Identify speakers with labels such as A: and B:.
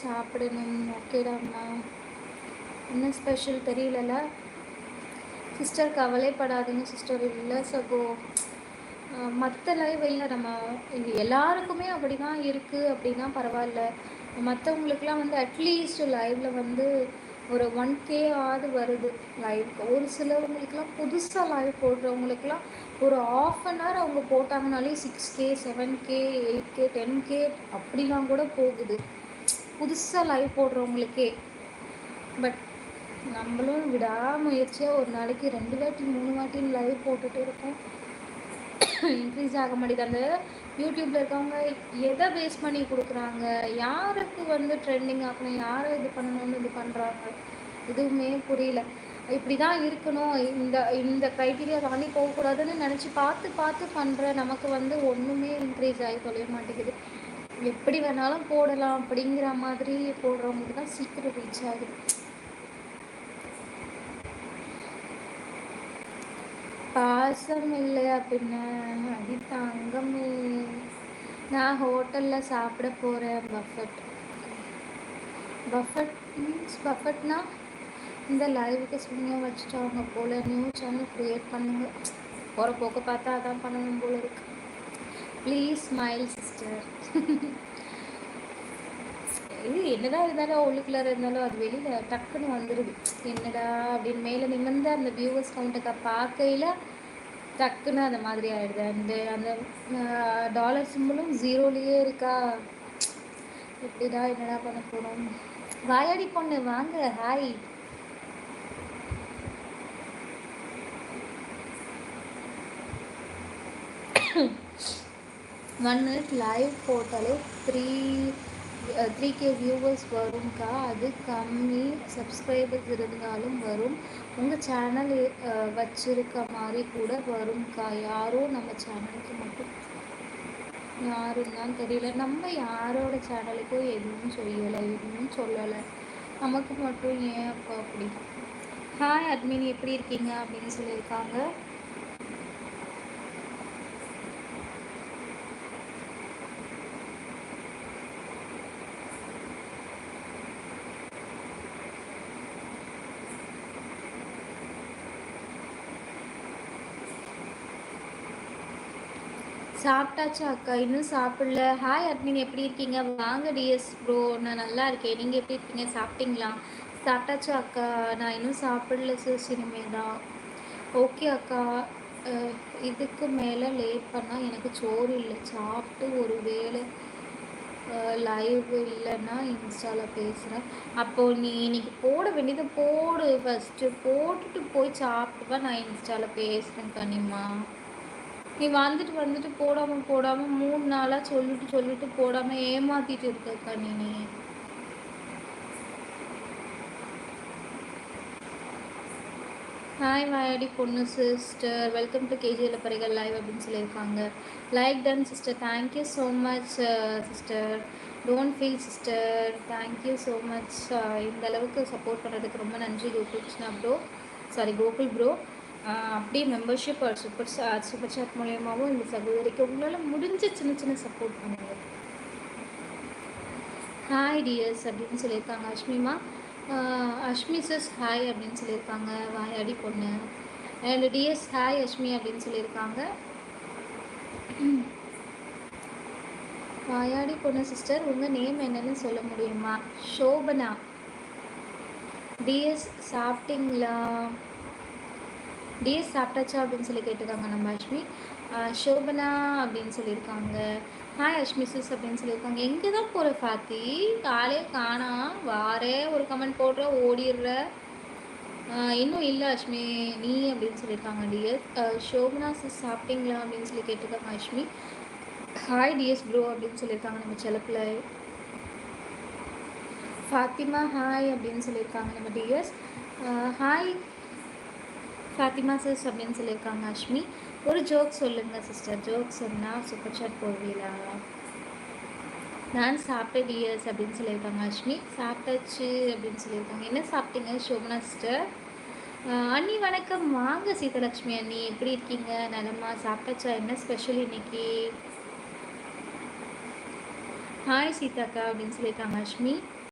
A: சாப்பிடணும். ஓகேடாம்மா. என்ன special தெரியலல்ல sister? கவலைப்படாதீங்க சிஸ்டர். இல்லை சகோ, மற்ற லைவ் இல்லை, நம்ம எல்லாருக்குமே அப்படி தான் இருக்குது அப்படின்னா பரவாயில்ல. மற்றவங்களுக்குலாம் வந்து அட்லீஸ்ட் லைவில் வந்து ஒரு 1K ஆவது வருது லைவ். ஒரு சிலவங்களுக்குலாம் புதுசாக லைவ் போடுறவங்களுக்குலாம் ஒரு ½ அன் ஹவர் அவங்க போட்டாங்கனாலே 6K 7K 8K 10K அப்படிலாம் கூட போகுது புதுசாக லைவ் போடுறவங்களுக்கே. பட் நம்மளும் விடாமுயற்சியாக ஒரு நாளைக்கு 2 வாட்டி 3 வாட்டின்னு லைவ் போட்டுட்டு இருக்கோம். இன்க்ரீஸ் ஆக மாட்டேங்குது. அந்த யூடியூப்பில் இருக்கவங்க எதை பேஸ் பண்ணி கொடுக்குறாங்க, யாருக்கு வந்து ட்ரெண்டிங் ஆகணும், யாரை இது பண்ணணும்னு இது பண்ணுறாங்க, எதுவுமே புரியல. இப்படி தான் இருக்கணும், இந்த க்ரைட்டீரியா தாண்டி போகக்கூடாதுன்னு நினச்சி பார்த்து பார்த்து பண்ணுற நமக்கு வந்து ஒன்றுமே இன்க்ரீஸ் ஆகி தொலைய மாட்டேங்குது. எப்படி வேணாலும் போடலாம் அப்படிங்கிற மாதிரி போடுறவங்களுக்கு தான் சீக்கிரம் ரீச் ஆகுது. பாசம் இல்லையா பின்ன? அடி தங்கமே, நான் ஹோட்டலில் சாப்பிட போகிறேன். பஃபட்னா இந்த லைவுக்கு சும்மியாக வச்சுட்டாங்க போல். நியூ சேனல் க்ரியேட் பண்ணுங்க. போகிற போக்க பார்த்தா அதான் பண்ணணும் போல இருக்கு. Please smile sister. இது என்னதான் இருந்தாலும் உள்ளுக்குள்ளார இருந்தாலும் அது வெளியில் டக்குன்னு வந்துடுது. என்னடா அப்படின்னு மேலே நிமிர்ந்து அந்த வியூவர்ஸ் கவுண்ட்டுக்கு பார்க்கையில் டக்குன்னு அந்த மாதிரி ஆகிடுது. அந்த டாலர் சிம்பிளும் 0லேயே இருக்கா. எப்படிடா என்னடா பண்ண போகிறோம்? வாயாடி பொண்ணு வாங்க. ஹாய். ஒன் மினிட் லைவ் போட்டாலே 3K வியூவர்ஸ் வரும்க்கா. அது கம்மி சப்ஸ்கிரைபர்ஸ் இருந்தாலும் வரும். உங்கள் சேனல் வச்சுருக்க மாதிரி கூட வரும்க்கா. யாரோ நம்ம சேனலுக்கு மட்டும் யாரும் தான் தெரியல. நம்ம யாரோட சேனலுக்கும் எதுவும் செய்யலை, எதுவும் சொல்லலை. நமக்கு மட்டும் ஏன் அப்போ அப்படி? ஹாய் அட்மின், எப்படி இருக்கீங்க அப்படின்னு சொல்லியிருக்காங்க. சாப்பிட்டாச்சா அக்கா? இன்னும் சாப்பிடல. ஹாய் அட்மின், எப்படி இருக்கீங்க? வாங்க டிஎஸ் ப்ரோ. நான் நல்லா இருக்கேன். நீங்கள் எப்படி இருக்கீங்க? சாப்பிட்டீங்களா? சாப்பிட்டாச்சா அக்கா? நான் இன்னும் சாப்பிடல சிஸ், இனிமே தான். ஓகே அக்கா. இதுக்கு மேலே லேட் பண்ணால் எனக்கு சோறு இல்லை. சாப்பிட்டு ஒரு வேளை லைவ் இல்லைன்னா இன்ஸ்டாவில் பேசுகிறேன். அப்போது நீ இன்னைக்கு போட வேண்டியதை போடு. ஃபஸ்ட்டு போட்டுட்டு போய் சாப்பிட்டுப்பா. நான் இன்ஸ்டாவில் பேசுகிறேன் கனிமா. நீ வந்துட்டு போடாமல் 3 நாளாக சொல்லிட்டு போடாமல் ஏமாத்திட்டு இருக்கக்கா நீ. ஹாய் வாயாடி பொண்ணு சிஸ்டர், வெல்கம் டு கேஜியில் பரிகள் லைவ் அப்படின்னு சொல்லியிருக்காங்க. Like done sister. Thank you so much sister. Don't feel sister. Thank you so much. இந்த அளவுக்கு சப்போர்ட் பண்ணுறதுக்கு ரொம்ப நன்றி கோகுல் ப்ரோ. அப்படியே மெம்பர்ஷிப் சூப்பர் சாட் மூலியமாகவும் இந்த சகோதரிக்கு உங்களால் முடிஞ்ச சின்ன சப்போர்ட் பண்ணுங்க. ஹாய் டியர்ஸ் அப்படின்னு சொல்லியிருக்காங்க அஷ்மிமா. அஷ்மி சிஸ் ஹாய் அப்படின்னு சொல்லியிருக்காங்க. வாயாடி பொண்ணு. அண்ட் டிஎஸ் ஹாய் அஷ்மி அப்படின்னு சொல்லியிருக்காங்க. வாயாடி பொண்ணு சிஸ்டர், உங்கள் நேம் என்னன்னு சொல்ல முடியுமா? ஷோபனா. டிஎஸ் சாப்பிட்டீங்களா? டிஎஸ் சாப்பிட்டாச்சா அப்படின்னு சொல்லி கேட்டிருக்காங்க நம்ம அஷ்மி. ஷோபனா அப்படின்னு சொல்லியிருக்காங்க. ஹாய் அஷ்மி சிஸ் அப்படின்னு சொல்லியிருக்காங்க. எங்கே தான் போகிற ஃபாத்தி? காலையே காணா. வாரே ஒரு கமெண்ட் போடுற, ஓடிடுற. இன்னும் இல்லை அஷ்மி நீ அப்படின்னு சொல்லியிருக்காங்க டிஎஸ். ஷோபனா சிஸ் சாப்பிட்டீங்களா அப்படின்னு சொல்லி கேட்டிருக்காங்க அஷ்மி. ஹாய் டிஎஸ் ப்ரோ அப்படின்னு சொல்லியிருக்காங்க நம்ம செலப்பில். ஃபாத்திமா ஹாய் அப்படின்னு சொல்லியிருக்காங்க நம்ம டிஎஸ். ஹாய் ஃபாத்திமா சிஸ் அப்படின்னு சொல்லியிருக்காங்க அஷ்மி. ஒரு ஜோக் சொல்லுங்கள் சிஸ்டர். ஜோக் சொன்னால் சூப்பர் சாட் போடுவீங்களா? நான் சாப்பிட்ட டிஎஸ் அப்படின்னு சொல்லியிருக்காங்க அஷ்மி. சாப்பிட்டாச்சு அப்படின்னு சொல்லியிருக்காங்க. என்ன சாப்பிட்டீங்க ஷோபனா சிஸ்டர்? அண்ணி வணக்கம். வாங்க சீதலக்ஷ்மி அண்ணி, எப்படி இருக்கீங்க? நலமா? சாப்பிட்டாச்சா? என்ன ஸ்பெஷல் இன்னைக்கு? ஹாய் சீதாக்கா அப்படின்னு சொல்லியிருக்காங்க அஷ்மி.